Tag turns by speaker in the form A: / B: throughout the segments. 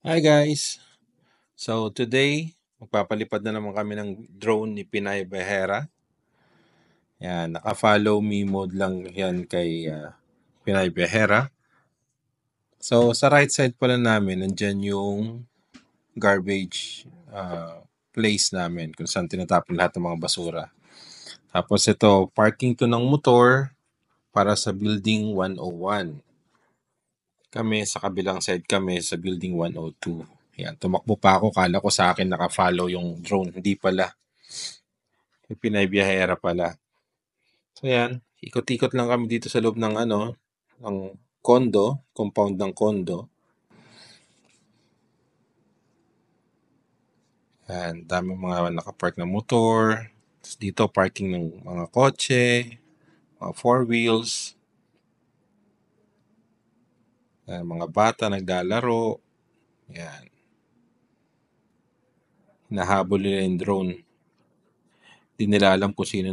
A: Hi guys! So today, magpapalipad na naman kami ng drone ni Pinay Behera. Yan, naka-follow me mode lang yan kay Pinay Behera. So sa right side pala namin, nandyan yung garbage place namin kung saan tinatapon lahat ng mga basura. Tapos ito, parking to ng motor para sa building 101. Kami sa kabilang side kami sa building 102. Yan, tumakbo pa ako, kala ko sa akin naka-follow yung drone. Hindi pala. Yung Pinay pala. So yan, ikot-ikot lang kami dito sa loob ng ng condo, compound ng condo. Yan, dami mga nakapark na motor. Tapos dito parking ng mga kotse, mga four wheels. Yan, mga bata naglalaro. Yan. Hinahabol nila yung drone. Hindi nila alam kung sino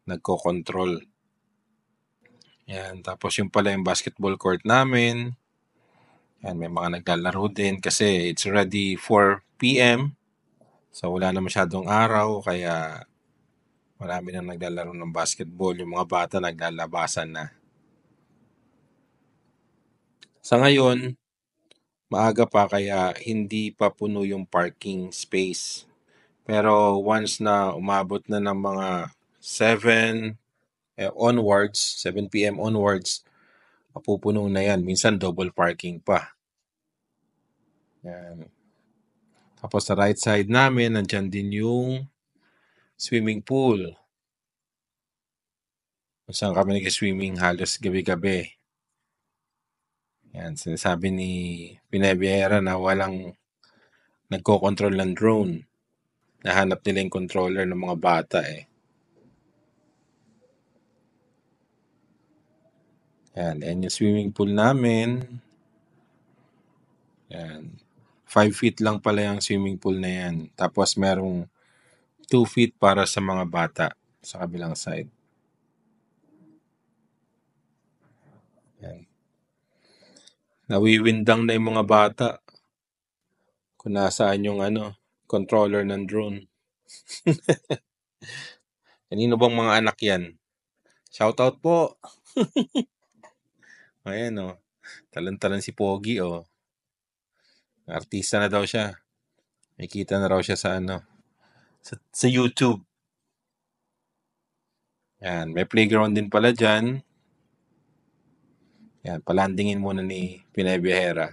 A: nagko-control. Yan, tapos yung pala yung basketball court namin. Yan, may mga naglalaro din kasi it's already 4 p.m. So wala na masyadong araw kaya marami na naglalaro ng basketball. Yung mga bata naglalabasan na. Sa ngayon, maaga pa kaya hindi pa puno yung parking space. Pero once na umabot na ng mga 7 onwards, 7 p.m. onwards, mapupuno na yan. Minsan double parking pa. Yan. Tapos sa right side namin, nandyan din yung swimming pool. Kung saan kami nag-swimming halos gabi-gabi. Yan, sinasabi ni Pinebera na walang nagko-control ng drone. Nahanap nila yung controller ng mga bata eh. Yan yung swimming pool namin. Yan. 5 feet lang pala yung swimming pool na yan. Tapos merong 2 feet para sa mga bata sa kabilang side. Yan. Nawiwindang na yung mga bata kung nasaan yung controller ng drone. Kanino bang mga anak yan? Shoutout po! Ayan o. Talan-talan si Pogi o. Artista na daw siya. May kita na raw siya sa sa YouTube. Yan, may playground din pala dyan. Yan, palandingin muna ni Pinay Behera.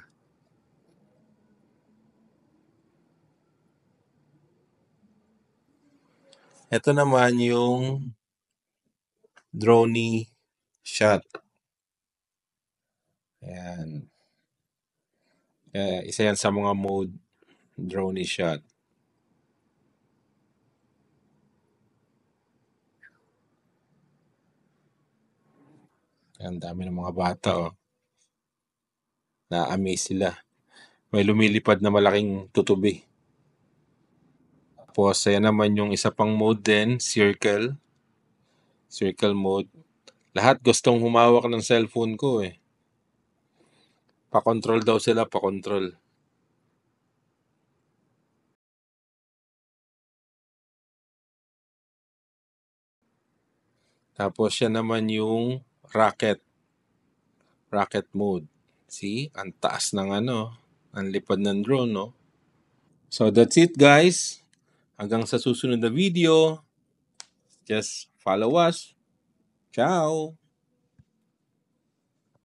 A: Ito naman yung drone shot. Yan. Isa yan sa mga mode drone shot. Yan, dami ng mga bata oh. Na-amaze sila. May lumilipad na malaking tutubi. Tapos, ayan naman yung isa pang mode din, circle. Circle mode. Lahat gustong humawak ng cellphone ko eh. Pa-control daw sila, pa-control. Tapos yan naman yung rocket. Rocket mode. See? Ang taas ng ang lipad ng drone, no? So that's it guys. Hanggang sa susunod na video. Just follow us. Ciao!